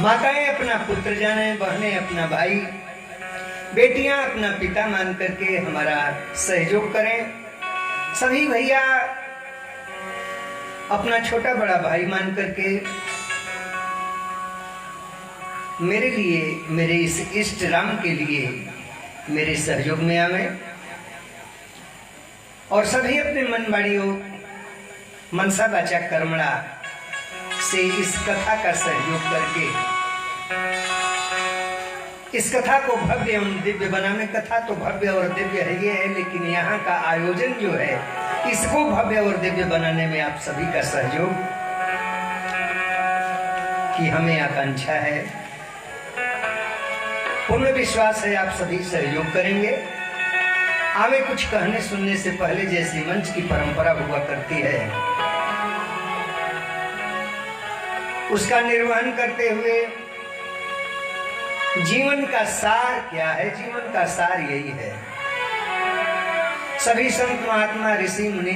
माताएं अपना पुत्र जाने, बहनें अपना भाई, बेटियां अपना पिता मान करके हमारा सहयोग करें। सभी भैया अपना छोटा बड़ा भाई मान करके मेरे लिए, मेरे इस इष्ट राम के लिए मेरे सहयोग में आवे और सभी अपने मन बाड़ियों मनसा वाचा कर्मणा से इस कथा का सहयोग करके इस कथा को भव्य एवं दिव्य बनाने। कथा तो भव्य और दिव्य है ये है, लेकिन यहाँ का आयोजन जो है इसको भव्य और दिव्य बनाने में आप सभी का सहयोग की हमें आकांक्षा है, पूर्ण विश्वास है आप सभी सहयोग करेंगे। आगे कुछ कहने सुनने से पहले जैसी मंच की परंपरा हुआ करती है उसका निर्वहन करते हुए जीवन का सार क्या है, जीवन का सार यही है। सभी संत महात्मा ऋषि मुनि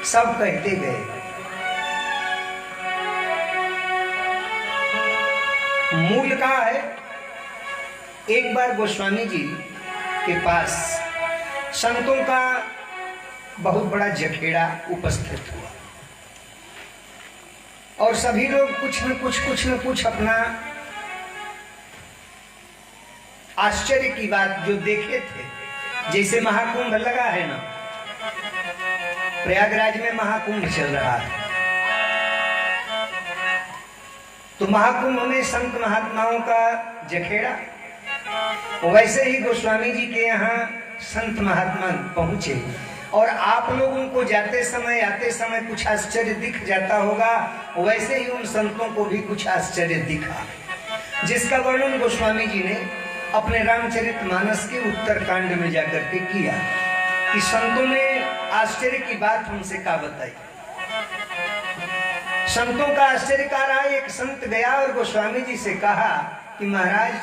सब कहते गए, मूल का है। एक बार गोस्वामी जी के पास संतों का बहुत बड़ा जखेड़ा उपस्थित हुआ और सभी लोग कुछ न कुछ अपना आश्चर्य की बात जो देखे थे। जैसे महाकुंभ लगा है ना, प्रयागराज में महाकुंभ चल रहा है, तो महाकुंभ में संत महात्माओं का जखेड़ा, वैसे ही गोस्वामी जी के यहाँ संत महात्मा पहुंचे और आप लोगों को जाते समय आते समय कुछ आश्चर्य दिख जाता होगा, वैसे ही उन संतों को भी कुछ आश्चर्य दिखा, जिसका वर्णन गोस्वामी जी ने अपने रामचरितमानस के उत्तरकांड में जाकर के किया कि संतों ने आश्चर्य की बात हमसे क्या बताई। संतों का आश्चर्य का रहा, एक संत गया और गोस्वामी जी से कहा कि महाराज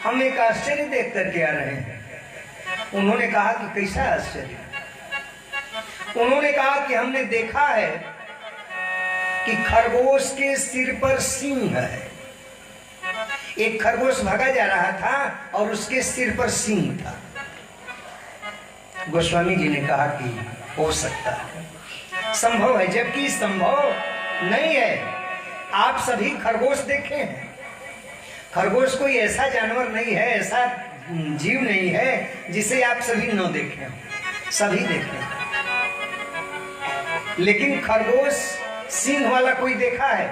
हम एक आश्चर्य देख करके आ रहे हैं। उन्होंने कहा कि कैसा आश्चर्य? उन्होंने कहा कि हमने देखा है कि खरगोश के सिर पर सींग है। एक खरगोश भागा जा रहा था और उसके सिर पर सींग था। गोस्वामी जी ने कहा कि हो सकता है, संभव है, जबकि संभव नहीं है। आप सभी खरगोश देखे हैं। खरगोश कोई ऐसा जानवर नहीं है, ऐसा जीव नहीं है जिसे आप सभी न देखें, सभी देखें। लेकिन खरगोश सींग वाला कोई देखा है?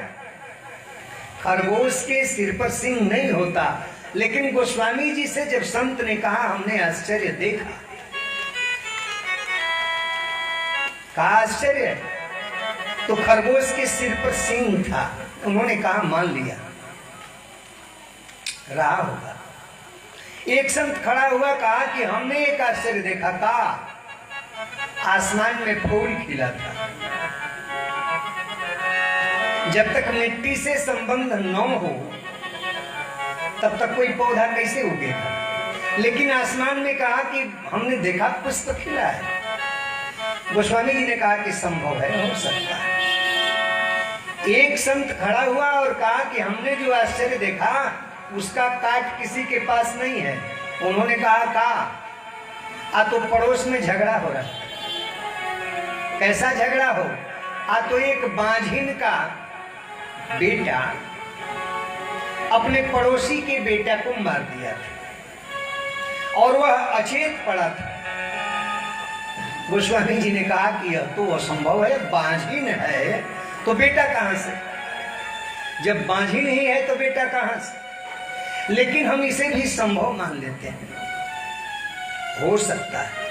खरगोश के सिर पर सींग नहीं होता। लेकिन गोस्वामी जी से जब संत ने कहा हमने आश्चर्य देखा, कहा आश्चर्य, तो खरगोश के सिर पर सींग था। उन्होंने कहा मान लिया, रहा होगा। एक संत खड़ा हुआ, कहा कि हमने एक आश्चर्य देखा। कहा आसमान में फूल खिला था। जब तक मिट्टी से संबंध न हो तब तक कोई पौधा कैसे उगेगा? लेकिन आसमान में कहा कि हमने देखा पुष्प खिला है। गोस्वामी जी ने कहा कि संभव है, हो सकता है। एक संत खड़ा हुआ और कहा कि हमने जो आश्चर्य देखा उसका काट किसी के पास नहीं है। उन्होंने कहा तो पड़ोस में झगड़ा हो रहा है। कैसा झगड़ा हो? तो एक बांझिन का बेटा अपने पड़ोसी के बेटा को मार दिया था और वह अचेत पड़ा था। गोस्वामी जी ने कहा कि यह तो असंभव है, बांझिन है तो बेटा कहां से? जब बांझिन ही है तो बेटा कहां से? लेकिन हम इसे भी संभव मान लेते हैं, हो सकता है।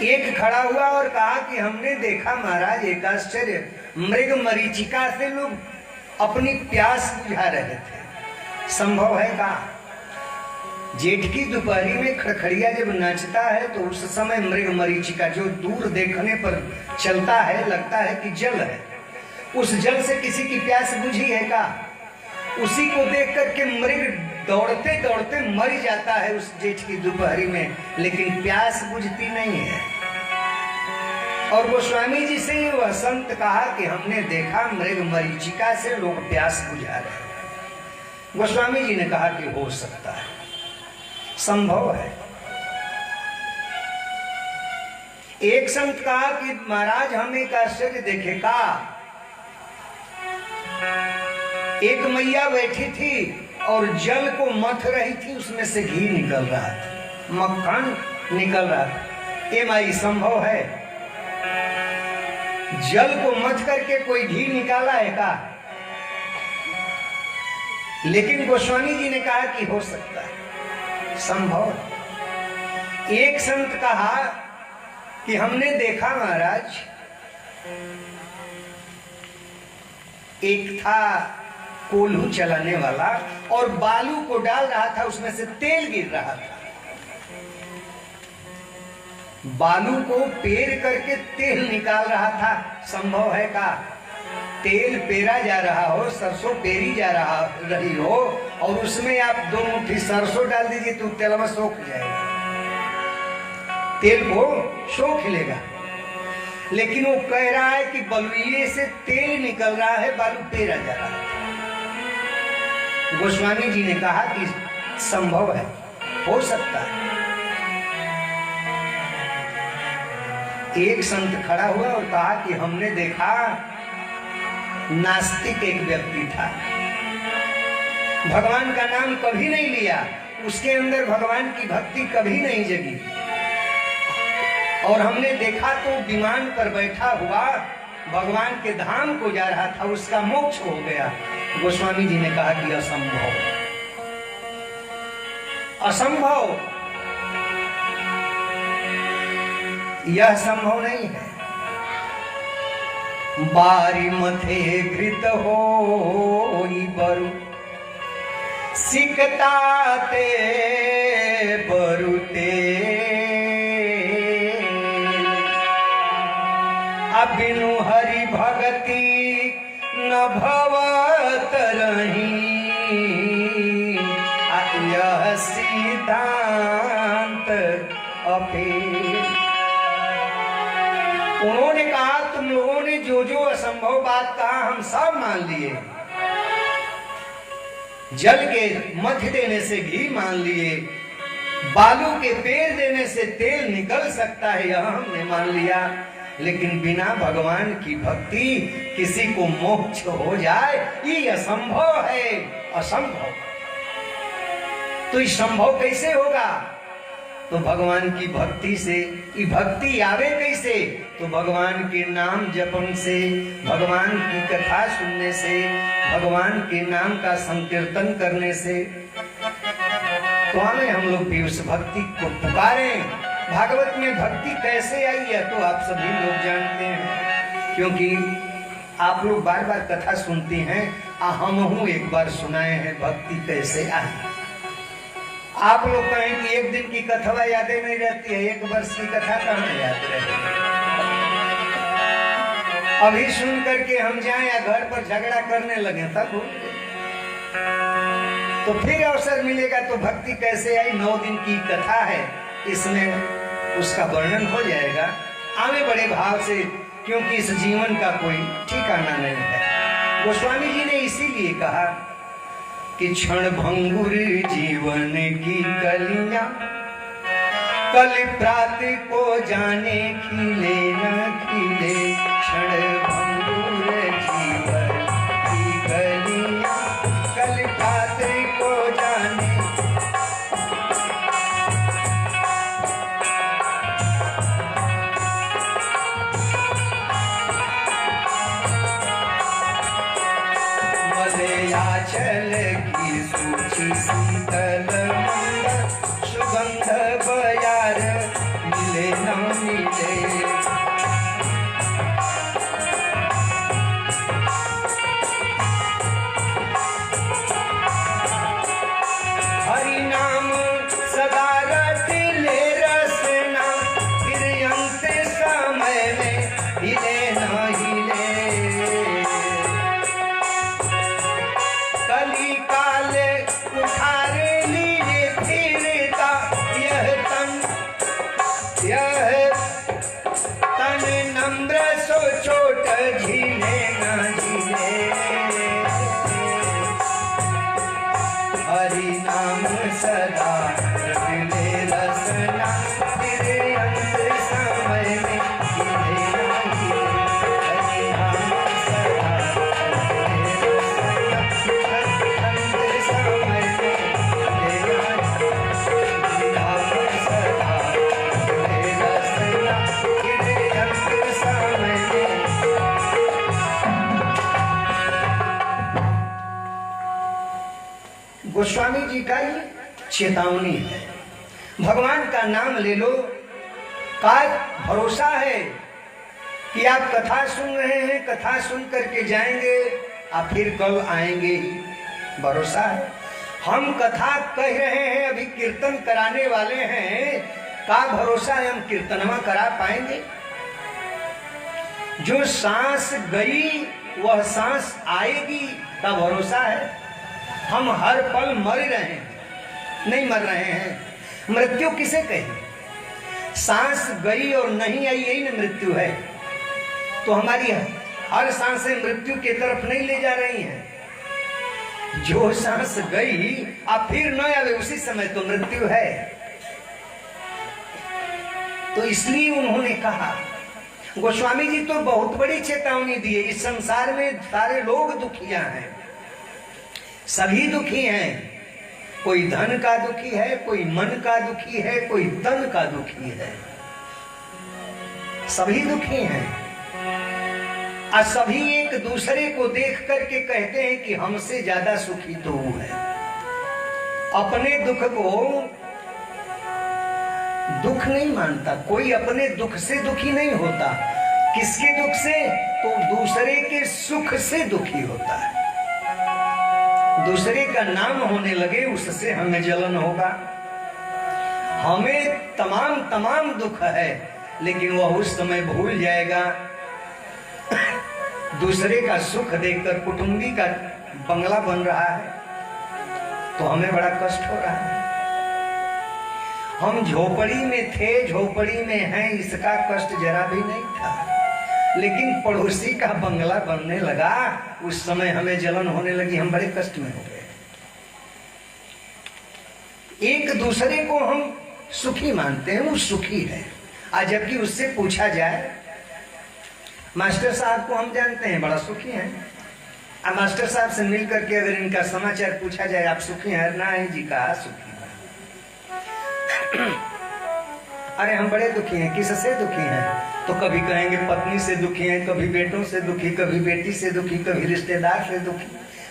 एक खड़ा हुआ और कहा कि हमने देखा महाराज एक आश्चर्य, मृग मरीचिका से लोग अपनी प्यास बुझा रहे थे। संभव है? कहा जेठ की दोपहरी में खड़खड़िया जब नाचता है तो उस समय मृग मरीचिका जो दूर देखने पर चलता है, लगता है कि जल है, उस जल से किसी की प्यास बुझी है? का उसी को देख करके मृग दौड़ते दौड़ते मर जाता है उस जेठ की दोपहरी में, लेकिन प्यास बुझती नहीं है। और गोस्वामी जी से वह संत कहा कि हमने देखा मृग मरीचिका से लोग प्यास बुझा रहे हैं। गोस्वामी जी ने कहा कि हो सकता है, संभव है। एक संत कहा कि महाराज हम एक आश्चर्य देखे का, एक मैया बैठी थी और जल को मथ रही थी, उसमें से घी निकल रहा था, मक्खन निकल रहा था। ये माई संभव है? जल को मथ करके कोई घी निकाला है का? लेकिन गोस्वामी जी ने कहा कि हो सकता है, संभव है। एक संत कहा कि हमने देखा महाराज, एक था कोल्हू चलाने वाला और बालू को डाल रहा था, उसमें से तेल गिर रहा था। बालू को पेर करके तेल निकाल रहा था। संभव है का? तेल पेरा जा रहा हो, सरसों पेरी जा रही हो और उसमें आप 2 मुट्ठी सरसों डाल दीजिए तो तेल में सोख जाएगा, तेल को सोख लेगा। लेकिन वो कह रहा है कि बलुए से तेल निकल रहा है, बालू पेरा जा रहा है। गोस्वामी जी ने कहा कि संभव है, हो सकता है। एक संत खड़ा हुआ और कहा कि हमने देखा नास्तिक एक व्यक्ति था, भगवान का नाम कभी नहीं लिया, उसके अंदर भगवान की भक्ति कभी नहीं जगी, और हमने देखा तो विमान पर बैठा हुआ भगवान के धाम को जा रहा था, उसका मोक्ष हो गया। गोस्वामी जी ने कहा कि असंभव, असंभव, यह संभव नहीं है। बारी मथे घृत हो बरु सिकताते बरुते अबिनु हरि भगति न भवत रही, यह सिद्धांत अपेल। उन्होंने कहा तुम लोगों ने जो जो असंभव बात कहा हम सब मान लिए, जल के मथ देने से घी मान लिए, बालू के पेड़ देने से तेल निकल सकता है यह हमने मान लिया, लेकिन बिना भगवान की भक्ति किसी को मोक्ष हो जाए ये असंभव है, असंभव। तो ये संभव कैसे होगा? तो भगवान की भक्ति से। ये भक्ति आवे कैसे? तो भगवान के नाम जपन से, भगवान की कथा सुनने से, भगवान के नाम का संकीर्तन करने से। तो हमें हम लोग भी उस भक्ति को पुकारें। भागवत में भक्ति कैसे आई है तो आप सभी लोग जानते हैं, क्योंकि आप लोग बार बार कथा सुनते हैं, हम हूं एक बार सुनाए हैं भक्ति कैसे आई। आप लोग कहें कि एक दिन की कथा यादें नहीं रहती है, एक वर्ष की कथा कहाँ याद रहती है। अभी सुन करके हम जाएं या घर पर झगड़ा करने लगे तब भूल गए, तो फिर अवसर मिलेगा तो भक्ति कैसे आई 9 दिन की कथा है, इसमें उसका वर्णन हो जाएगा। आगे बड़े भाव से, क्योंकि इस जीवन का कोई ठिकाना नहीं है। गोस्वामी जी ने इसीलिए कहा कि क्षण भंगुर जीवन की कलियां, कल प्रातः को जाने खिले न खिले। क्षण भंगुर जीवन की कलियां, कल प्रातः को जाने। मलयाचल की सूची शीतल मंद, सुगंध बयार मिले न मिले। हरि नाम सदा रटिले रसना, फिर अंत समय में हिले न हिले। कली काल उठार लीजे गोस्वामी जी का ये चेतावनी है। भगवान का नाम ले लो, का भरोसा है कि आप कथा सुन रहे हैं, कथा सुन करके जाएंगे, आप फिर कल आएंगे ही, भरोसा है। हम कथा कह रहे हैं, अभी कीर्तन कराने वाले हैं, का भरोसा है हम कीर्तनमा करा पाएंगे? जो सांस गई वह सांस आएगी का भरोसा है। हम हर पल मर रहे हैं, नहीं मर रहे हैं। मृत्यु किसे कहें? सांस गई और नहीं आई, यही ना मृत्यु है। तो हमारी हर सांसें मृत्यु की तरफ नहीं ले जा रही हैं। जो सांस गई अब फिर न आवे उसी समय तो मृत्यु है। तो इसलिए उन्होंने कहा, गोस्वामी जी तो बहुत बड़ी चेतावनी दी है। इस संसार में सारे लोग दुखिया हैं, सभी दुखी हैं। कोई धन का दुखी है, कोई मन का दुखी है, कोई तन का दुखी है, सभी दुखी हैं। और सभी एक दूसरे को देख करके कहते हैं कि हमसे ज्यादा सुखी तो वो है। अपने दुख को दुख नहीं मानता कोई, अपने दुख से दुखी नहीं होता। किसके दुख से? तो दूसरे के सुख से दुखी होता है। दूसरे का नाम होने लगे उससे हमें जलन होगा। हमें तमाम दुख है, लेकिन वह उस समय भूल जाएगा। दूसरे का सुख देखकर कुटुंबी का बंगला बन रहा है तो हमें बड़ा कष्ट हो रहा है। हम झोपड़ी में थे, झोपड़ी में हैं, इसका कष्ट जरा भी नहीं था। लेकिन पड़ोसी का बंगला बनने लगा, उस समय हमें जलन होने लगी, हम बड़े कष्ट में हो गए। एक दूसरे को हम सुखी मानते हैं, वो सुखी है। आज जबकि उससे पूछा जाए, मास्टर साहब को हम जानते हैं बड़ा सुखी हैं, अब मास्टर साहब से मिल करके अगर इनका समाचार पूछा जाए, आप सुखी हैं? ना है जी, कहा सुखी है। अरे हम बड़े दुखी हैं। किससे दुखी हैं? तो कभी कहेंगे पत्नी से दुखी हैं, कभी बेटों से दुखी, कभी बेटी से दुखी, कभी रिश्तेदार से दुखी,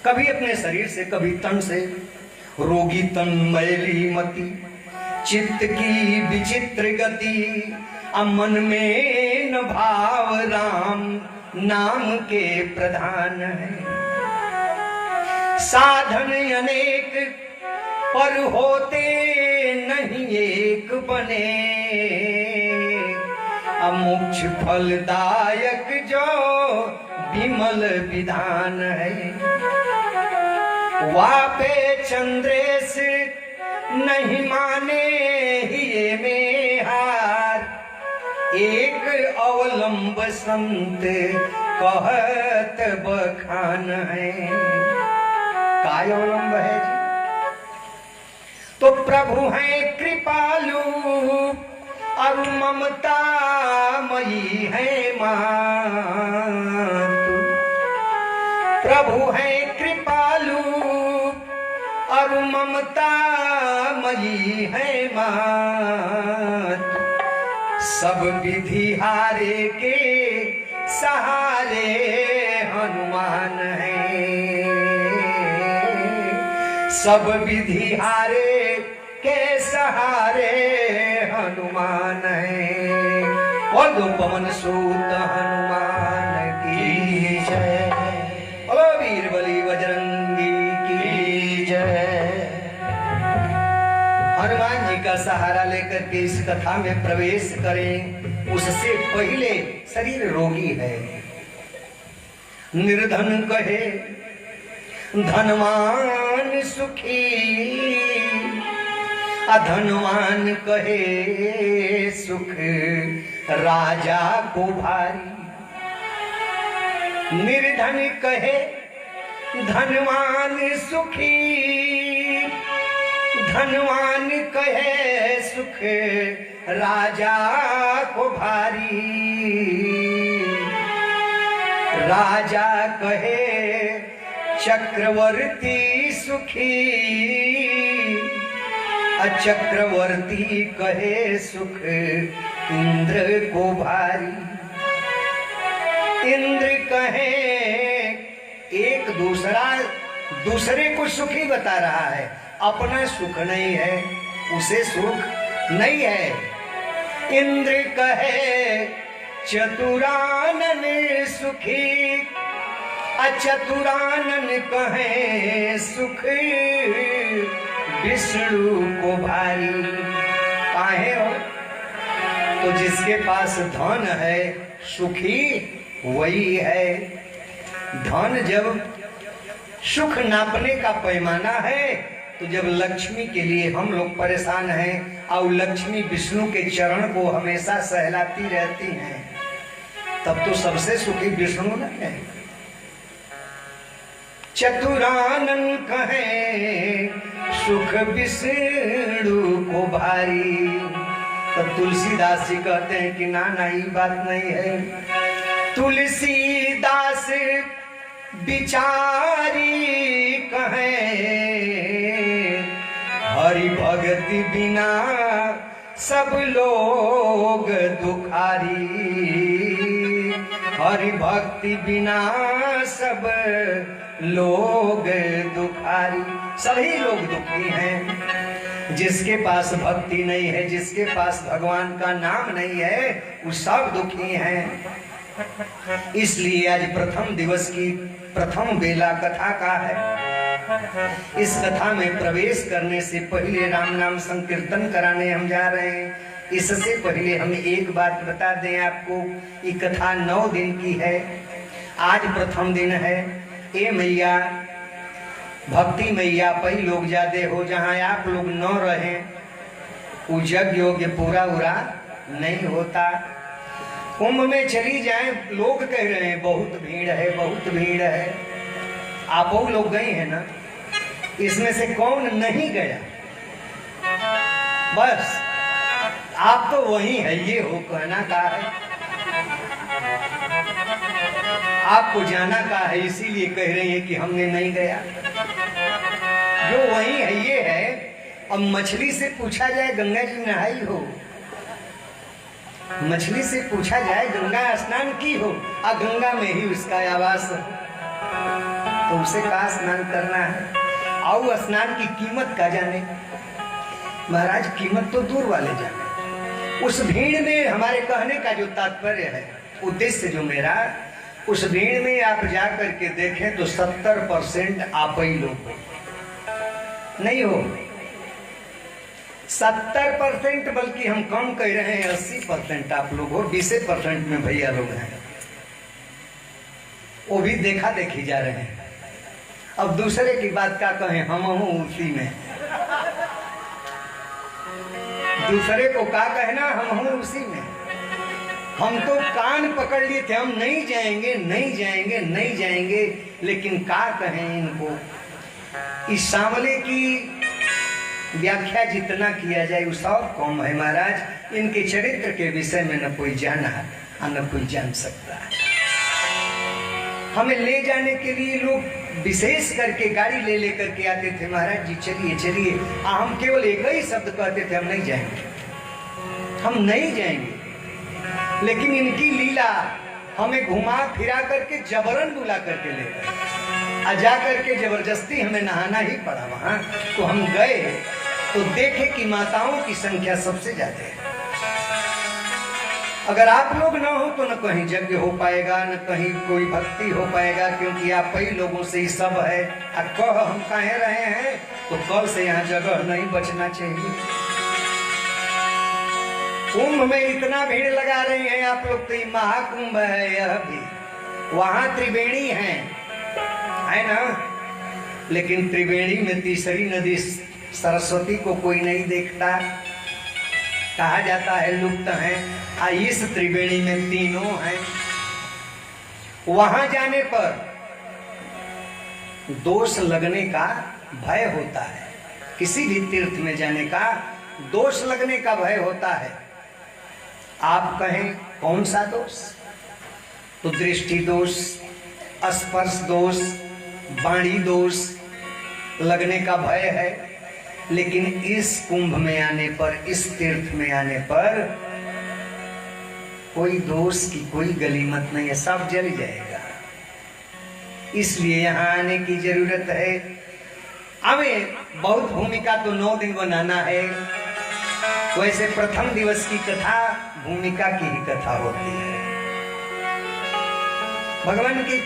कभी अपने शरीर से, कभी तन से। रोगी तन मैली मति, चित्त की विचित्र गति, मन में न भाव राम नाम के प्रधान है। साधन अनेक पर होते नहीं एक बने, अमोक्ष फलदायक जो विमल विधान है। वापे चंद्रेश नहीं माने ही में हार, एक अवलंब संत कहत बखान है। काय अवलंब है जी? तो प्रभु है कृपालु और ममता मई है मातु। प्रभु है कृपालु और ममता मई है मातु। सब विधि हारे के सहारे हनुमान है। सब विधि हारे के सहारे हनुमान है। और दो पवन सूत हनुमान की जय। बोलो वीर बली बजरंगी की जय। हनुमान जी का सहारा लेकर के इस कथा में प्रवेश करें। उससे पहले शरीर रोगी है। निर्धन कहे धनवान सुखी, अधनवान कहे सुख राजा को भारी। निर्धन कहे धनवान सुखी, धनवान कहे सुख राजा को भारी। राजा कहे चक्रवर्ती सुखी, चक्रवर्ती कहे सुख इंद्र को भारी। इंद्र कहे एक दूसरे को सुखी बता रहा है, अपना सुख नहीं है, उसे सुख नहीं है। इंद्र कहे चतुरानन सुखी, अचतुरानन कहे सुख विष्णु को भारी। काहे हो? तो जिसके पास धन है सुखी वही है। धन जब सुख नापने का पैमाना है, तो जब लक्ष्मी के लिए हम लोग परेशान हैं और लक्ष्मी विष्णु के चरण को हमेशा सहलाती रहती हैं, तब तो सबसे सुखी विष्णु न है। चतुरानन कहे सुख विष्णु को भारी। तो तुलसीदास जी कहते हैं कि ना ना ये बात नहीं है। तुलसीदास विचारी कहे हरि भक्ति बिना सब लोग दुखारी। हरि भक्ति बिना सब लोग दुखारी। सभी लोग दुखी हैं। जिसके पास भक्ति नहीं है, जिसके पास भगवान का नाम नहीं है, वो सब दुखी हैं। इसलिए आज प्रथम दिवस की प्रथम बेला कथा का है। इस कथा में प्रवेश करने से पहले राम नाम संकीर्तन कराने हम जा रहे हैं। इससे पहले हम एक बात बता दें आपको, ये कथा 9 दिन की है। आज प्रथम दिन है। ए मैया, भक्ति मैया पई लोग ज्यादा हो, जहाँ आप लोग न रहे वो यज्ञ योग्य पूरा उरा नहीं होता। कुंभ में चली जाए, लोग कह रहे हैं बहुत भीड़ है, बहुत भीड़ है। आप लोग गए हैं ना, इसमें से कौन नहीं गया? बस आप तो वही है, ये हो कहना का है। आपको जाना का है, इसीलिए कह रहे हैं कि हमने नहीं गया। जो वही है ये है। अब मछली से पूछा जाए गंगा जी नहाई हो, मछली से पूछा जाए गंगा स्नान की हो, आ गंगा में ही उसका आवास हो, तो उसे का स्नान करना है। और स्नान की कीमत का जाने महाराज, कीमत तो दूर वाले जाने। उस भीड़ में हमारे कहने का जो तात्पर्य है, उद्देश्य जो मेरा, उस भीड़ में आप जा करके देखें तो 70% आप ही लोग नहीं हो। 70% बल्कि हम कम कह रहे हैं, 80% आप लोग हो। 20% में भैया लोग हैं, वो भी देखा देखी जा रहे हैं। अब दूसरे की बात क्या कहें, हम हूं उसी में। दूसरे को क्या कहना, हम हूं उसी में। हम तो कान पकड़ लिए थे, हम नहीं जाएंगे, नहीं जाएंगे, नहीं जाएंगे, लेकिन क्या कहें इनको। इस सांवले की व्याख्या जितना किया जाए वो सब कम है महाराज। इनके चरित्र के विषय में न कोई जाना और न कोई जान सकता है। हमें ले जाने के लिए लोग विशेष करके गाड़ी ले लेकर के आते थे, महाराज जी चलिए चलिए। हम केवल एक ही शब्द कहते थे, हम नहीं जाएंगे, हम नहीं जाएंगे। लेकिन इनकी लीला हमें घुमा फिरा करके जबरन बुला करके ले गए, जा करके जबरदस्ती हमें नहाना ही पड़ा वहां। तो हम गए तो देखे कि माताओं की संख्या सबसे ज्यादा है। अगर आप लोग ना हो तो न कहीं यज्ञ हो पाएगा, न कहीं कोई भक्ति हो पाएगा, क्योंकि आप कई लोगों से ही सब है। कह हम कहे रहे हैं तो कल से यहाँ जगह नहीं बचना चाहिए। कुंभ में इतना भीड़ लगा रही हैं आप लोग, तो महाकुंभ है यह भी। वहां त्रिवेणी है ना, लेकिन त्रिवेणी में तीसरी नदी सरस्वती को कोई नहीं देखता। कहा जाता है लुप्त हैं। इस त्रिवेणी में तीनों हैं। वहां जाने पर दोष लगने का भय होता है। किसी भी तीर्थ में जाने का दोष लगने का भय होता है। आप कहें कौन सा दोष? तो दृष्टि दोष, स्पर्श दोष, वाणी दोष लगने का भय है। लेकिन इस कुंभ में आने पर, इस तीर्थ में आने पर कोई दोष की कोई गलीमत नहीं है, सब जल जाएगा। इसलिए यहाँ आने की जरूरत है। हमें बहुत भूमिका तो 9 दिन बनाना है। वैसे प्रथम दिवस की कथा भूमिका की ही कथा होती है। भगवान की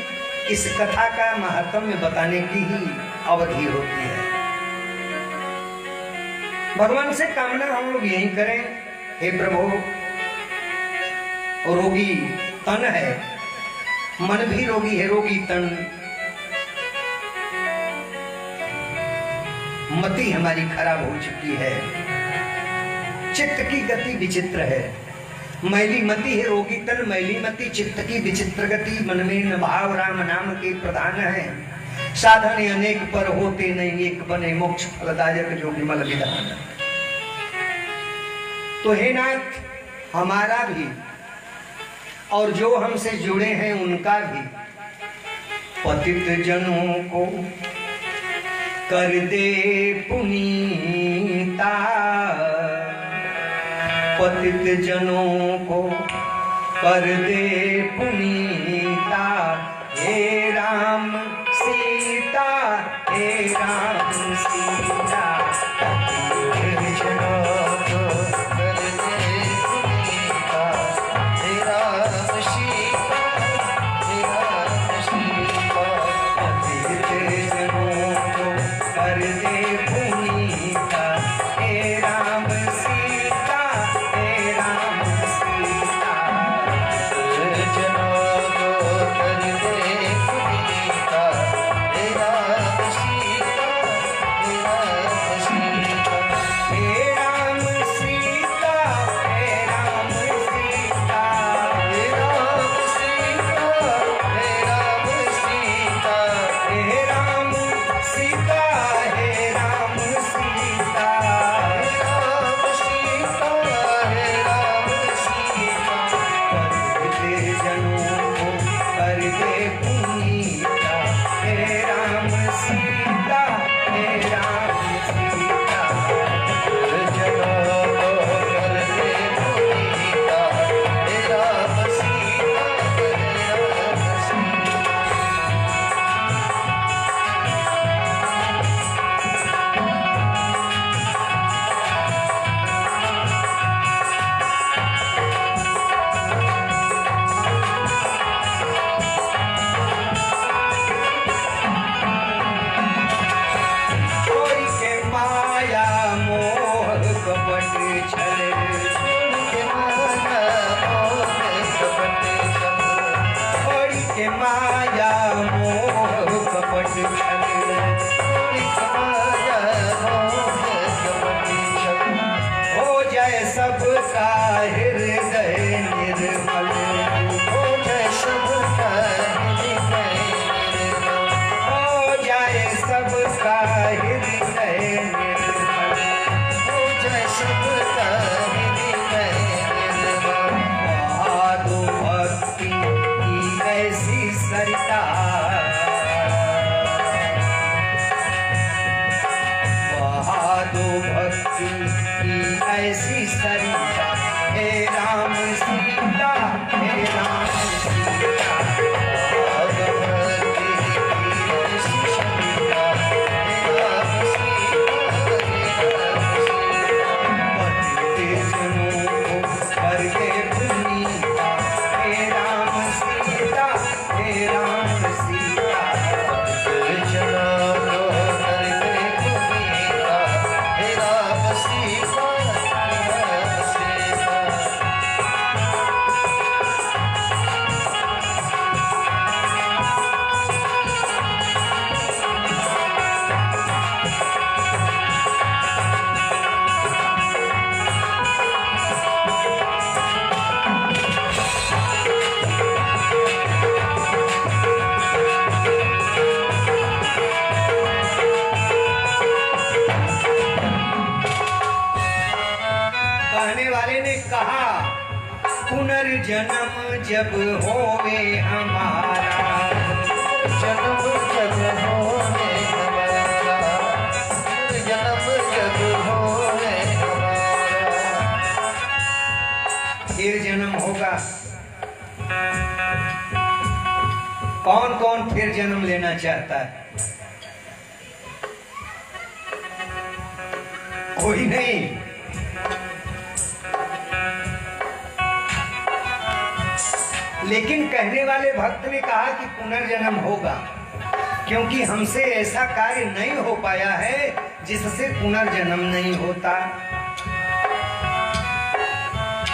इस कथा का महात्म्य बताने की ही अवधि होती है। भगवान से कामना हम लोग यही करें, हे प्रभु, रोगी तन है, मन भी रोगी है, रोगी तन, मति हमारी खराब हो चुकी है, चित्त की गति विचित्र है, मैली मति है, रोगी तन मैली मति, चित्त की विचित्र गति, मन में न भाव राम नाम के प्रधान है, साधन अनेक पर होते नहीं एक बने, मोक्ष फलदायक जो विमल विधान। तो हे नाथ, हमारा भी और जो हमसे जुड़े हैं उनका भी पतित जनों को कर दे पुनीता, पतित जनों को कर दे पुनीता, हे राम सीता, हे राम सीता, पतित जनों को कर दे पुनीता, हे राम सीता, हे राम सीता, पतित जनों को कर दे पुनीता, हे राम सीता, हे राम सीता, जनों को कर दे पुनीता, हे राम सीता, हे राम सीता, हे राम सीता, हे राम सीता, हे राम सीता, हे राम सीता, हे राम सीता, हे राम सीता, हे राम सीता, पतित जनों को कर दे पुनीता, हे राम सीता, हे राम सीता, जनों को कर दे पुनीता, हे राम सीता, हे राम सीता। छोड़ के माया मोह कपट छल, छोड़ के माया मोह कपट छल, छोड़ के माया मोह कपट छल, छोड़ के माया मोह कपट छल, हो जाए सबका हृदय निर्मल, हो जाए सबका हृदय निर्मल, हो जाए सबका हृदय निर्मल, हो जाए सबका हृदय निर्मल, बहा दो भक्ति की ऐसी सरिता, बहा दो भक्ति की ऐसी सरिता, हे राम सीता, हे राम सीता, भगवती की ऐसी सरिता, हे राम सीता, हे राम सीता, पतित जनों को कर दे पुनीता, हे राम सीता, हे राम सीता, पतित जनों को कर दे पुनीता, हे राम सीता, हे राम सीता। कहने वाले ने कहा, पुनर्जन्म जब होवे हमारा, जन्म जब होवे हमारा, जन्म जब होवे हमारा, फिर जन्म होगा। कौन कौन फिर जन्म लेना चाहता है? कोई नहीं। लेकिन कहने वाले भक्त ने कहा कि पुनर्जन्म होगा, क्योंकि हमसे ऐसा कार्य नहीं हो पाया है जिससे पुनर्जन्म नहीं होता।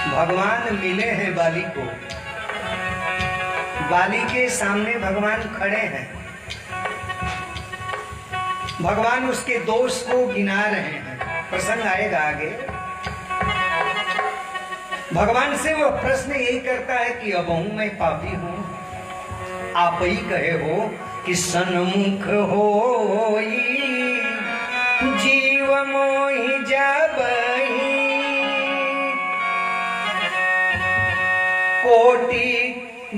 भगवान मिले हैं बाली को, बाली के सामने भगवान खड़े हैं, भगवान उसके दोष को गिना रहे हैं। प्रसंग आएगा आगे। भगवान से वो प्रश्न यही करता है कि अब हूं मैं पापी हूं, आप ही कहे हो कि सन्मुख हो जीव मोहि जबहि, कोटि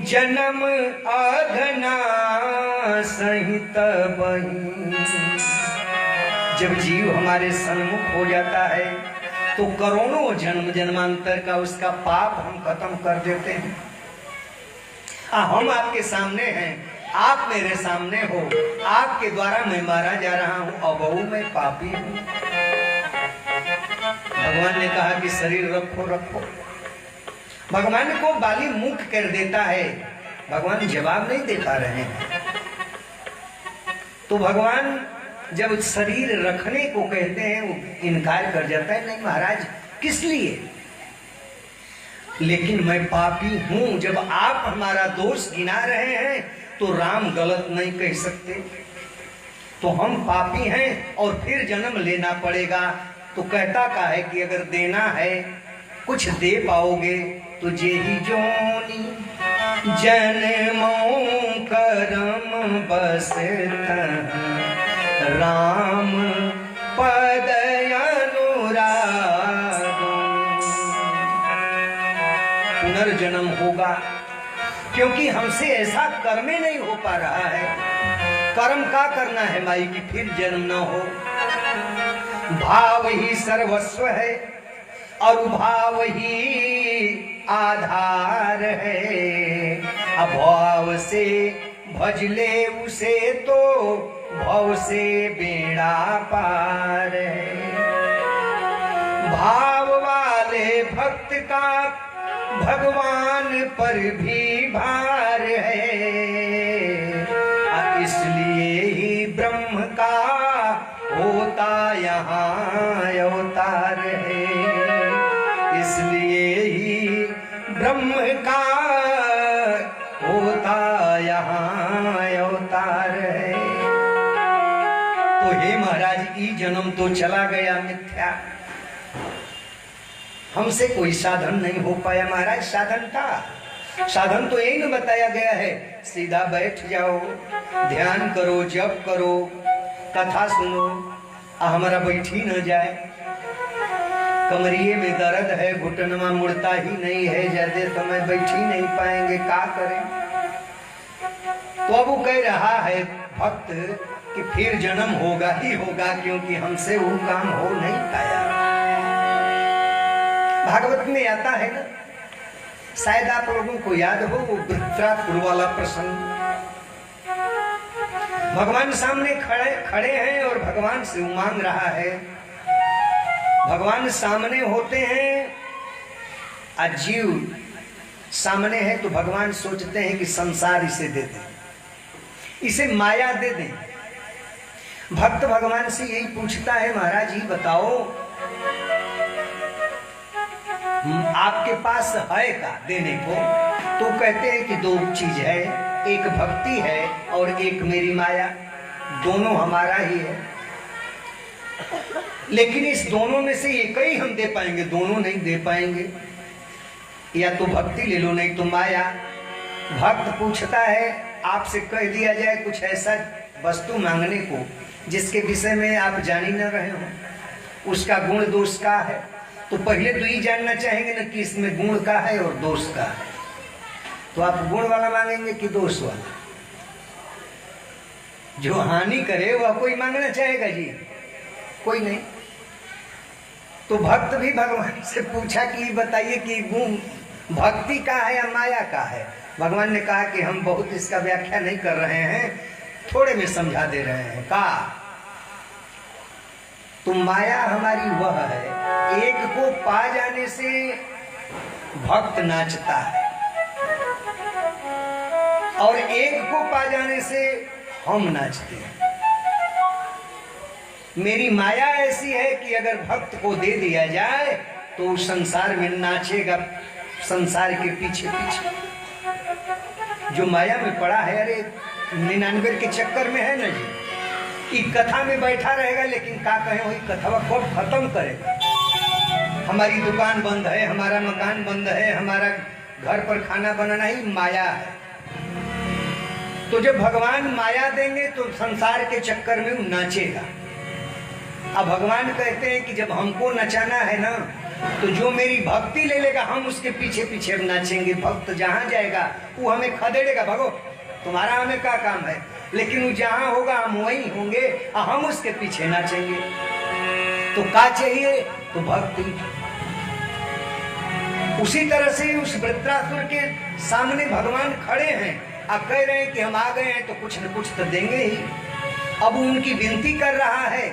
जन्म अघना सहित बही। जब जीव हमारे सन्मुख हो जाता है तो करोड़ों जन्म जन्मांतर का उसका पाप हम खत्म कर देते हैं। हम आपके सामने हैं, आप मेरे सामने हो, आपके द्वारा मैं मारा जा रहा हूं, अबहू मैं पापी हूं। भगवान ने कहा कि शरीर रखो रखो। भगवान को बाली मुख कर देता है, भगवान जवाब नहीं दे पा रहे हैं। तो भगवान जब शरीर रखने को कहते हैं वो इनकार कर जाता है, नहीं महाराज किस लिए, लेकिन मैं पापी हूं। जब आप हमारा दोष गिना रहे हैं तो राम गलत नहीं कह सकते, तो हम पापी हैं और फिर जन्म लेना पड़ेगा। तो कहता का है कि अगर देना है कुछ दे पाओगे तो जे ही जोनी जन्मों करम बस राम पद अनुराग। पुनर्जन्म होगा, क्योंकि हमसे ऐसा कर्म ही नहीं हो पा रहा है। कर्म का करना है माई की फिर जन्म न हो। भाव ही सर्वस्व है और भाव ही आधार है। अभाव से भजले उसे तो भव से बेड़ा पार है। भाव वाले भक्त का भगवान पर भी भार है, इसलिए ही ब्रह्म का होता यहाँ अवतार है। इसलिए ही ब्रह्म का होता यहाँ अवतार है। तो हे महाराज, ई जन्म तो चला गया मिथ्या, हमसे कोई साधन नहीं हो पाया। महाराज साधन था, साधन तो यही न बताया गया है, सीधा बैठ जाओ, ध्यान करो, जप करो, कथा सुनो। हमारा बैठी न जाए, कमरिए में दर्द है, घुटनमा मुड़ता ही नहीं है, ज्यादा समय बैठी नहीं पाएंगे, क्या करें। तो अब वो कह रहा है भक्त कि फिर जन्म होगा ही होगा, क्योंकि हमसे वो काम हो नहीं पाया। भागवत में आता है ना, शायद आप लोगों को याद हो वो वृत्रासुर वाला प्रसंग। भगवान सामने खड़े हैं और भगवान से मांग रहा है। भगवान सामने होते हैं, अजीव सामने है, तो भगवान सोचते हैं कि संसार इसे दे दें, इसे माया दे दें। भक्त भगवान से यही पूछता है, महाराज ही बताओ आपके पास है का देने को। तो कहते हैं कि दो चीज है, एक भक्ति है और एक मेरी माया, दोनों हमारा ही है। लेकिन इस दोनों में से एक ही हम दे पाएंगे, दोनों नहीं दे पाएंगे। या तो भक्ति ले लो, नहीं तो माया। भक्त पूछता है, आपसे कह दिया जाए कुछ ऐसा वस्तु मांगने को जिसके विषय में आप जान ही न रहे हो, उसका गुण दोष का है, तो पहले तो ये जानना चाहेंगे ना कि इसमें गुण का है और दोष का है। तो आप गुण वाला मांगेंगे कि दोष वाला? जो हानि करे वह कोई मांगना चाहेगा जी? कोई नहीं। तो भक्त भी भगवान से पूछा कि बताइए कि गुण भक्ति का है या माया का है। भगवान ने कहा कि हम बहुत इसका व्याख्या नहीं कर रहे हैं, थोड़े में समझा दे रहे हैं। का तो माया हमारी वह है, एक को पा जाने से भक्त नाचता है और एक को पा जाने से हम नाचते हैं। मेरी माया ऐसी है कि अगर भक्त को दे दिया जाए तो संसार में नाचेगा, संसार के पीछे पीछे। जो माया में पड़ा है, अरे 99 के चक्कर में है ना जी, कि कथा में बैठा रहेगा, लेकिन क्या कहें वही कथा कब खत्म करेगा। हमारी दुकान बंद है, हमारा मकान बंद है, हमारा घर पर खाना बनाना ही माया है। तो जब भगवान माया देंगे तो संसार के चक्कर में वो नाचेगा। अब भगवान कहते हैं कि जब हमको नचाना है ना, तो जो मेरी भक्ति ले लेगा हम उसके पीछे पीछे अब नाचेंगे। भक्त जहां जाएगा वो हमें खदेड़ेगा, भगो तुम्हारा हमें क्या काम है, लेकिन वो जहां होगा हम वहीं होंगे और हम उसके पीछे नाचेंगे। तो क्या चाहिए? तो भक्ति। उसी तरह से उस वृत्रासुर के सामने भगवान खड़े हैं और कह रहे हैं कि हम आ गए हैं तो कुछ न कुछ तो देंगे ही। अब उनकी विनती कर रहा है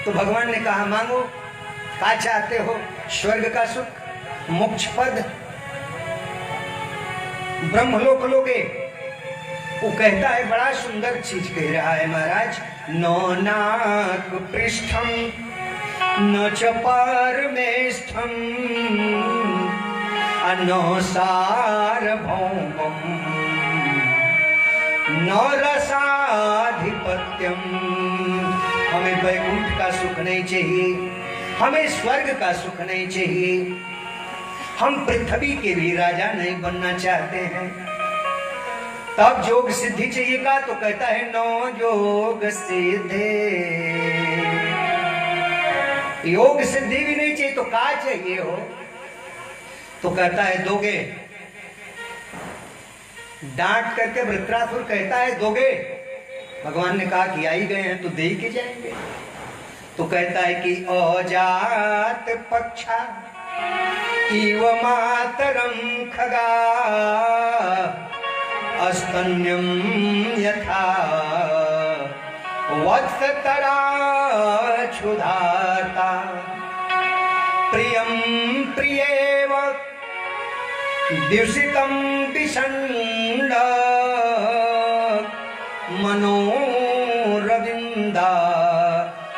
तो भगवान ने कहा मांगो, क्या चाहते हो? स्वर्ग का सुख, मोक्ष पद, ब्रह्मलोक लोगे? वो कहता है, बड़ा सुंदर चीज कह रहा है महाराज, नो नाक पृष्ठम न च परमेष्ठम नो सार्वभौमम न रसाधिपत्यम। हमें वैकुंठ का सुख नहीं चाहिए, हमें स्वर्ग का सुख नहीं चाहिए, हम पृथ्वी के भी राजा नहीं बनना चाहते हैं। तब योग सिद्धि चाहिएगा तो कहता है नो योग सिद्धि। योग सिद्धि भी नहीं चाहिए तो क्या चाहिए हो? तो कहता है दोगे। डांट करके वृत्रासुर कहता है दोगे। भगवान ने कहा कि आई गए हैं तो दे के जाएंगे। तो कहता है कि अजात पक्षा इव मातरम खगा अस्तन्यम यथा वत्सतरा क्षुधाता प्रियम प्रियेव द्युषितम विषण्ड मनोरविंदा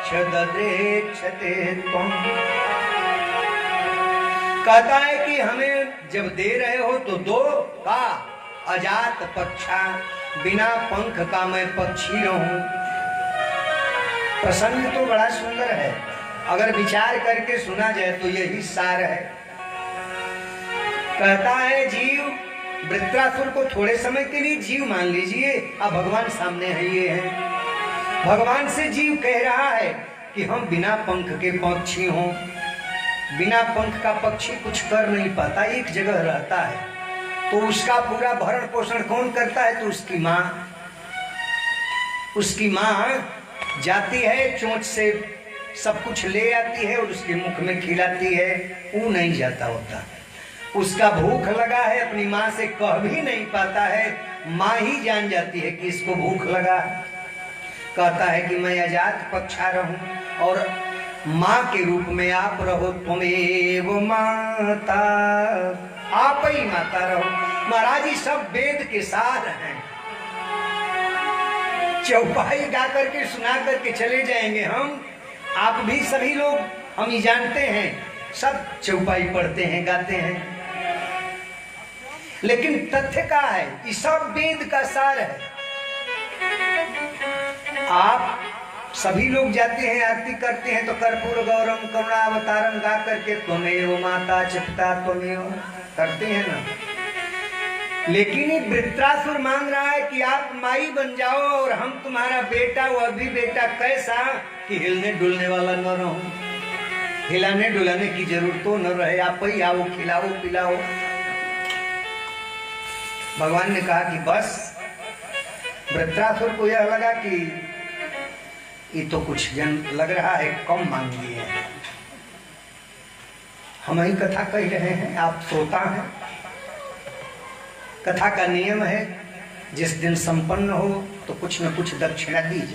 छदद्रेक्षते त्वं। कहता है कि हमें जब दे रहे हो तो दो। का अजात पक्षा, बिना पंख का मैं पक्षी रहूं। प्रसंग तो बड़ा सुंदर है, अगर विचार करके सुना जाए तो यही सार है। कहता है जीव, वृत्रासुर को थोड़े समय के लिए जीव मान लीजिए, अब भगवान सामने है, ये है भगवान से जीव कह रहा है कि हम बिना पंख के पक्षी हों। बिना पंख का पक्षी कुछ कर नहीं पाता, एक जगह रहता है, तो उसका पूरा भरण पोषण कौन करता है? तो उसकी माँ। उसकी माँ जाती है चोंच से सब कुछ ले आती है और उसके मुख में खिलाती है, वो नहीं जाता होता। उसका भूख लगा है, अपनी माँ से कह भी नहीं पाता है, माँ ही जान जाती है कि इसको भूख लगा। कहता है कि मैं अजात पक्षा रहूं और माँ के रूप में आप रहो। त्वमेव माता, आप ही माता रहो। महाराज जी सब वेद के सार हैं। चौपाई गा करके सुना करके चले जाएंगे हम, आप भी सभी लोग, हम ही जानते हैं, सब चौपाई पढ़ते हैं गाते हैं, लेकिन तथ्य का है ये सब वेद का सार है। आप सभी लोग जाते हैं आरती करते हैं तो कर्पूर गौरम करुणावतारम गा करके त्वमेव माता च पिता त्वमेव करते हैं ना। लेकिन ये वृत्रासुर मांग रहा है कि आप माई बन जाओ और हम तुम्हारा बेटा। वह भी बेटा कैसा कि हिलने डुलने वाला न रहो, हिलाने डुलाने की जरूरत तो न रहे, आप ही आओ, खिलाओ पिलाओ। भगवान ने कहा कि बस। वृत्रासुर को यह लगा कि ये तो कुछ जन लग रहा है कम मांग लिए हैं, हम ही कथा कह रहे हैं, आप श्रोता हैं। कथा का नियम है जिस दिन संपन्न हो तो कुछ न कुछ दक्षिणा दी जाए।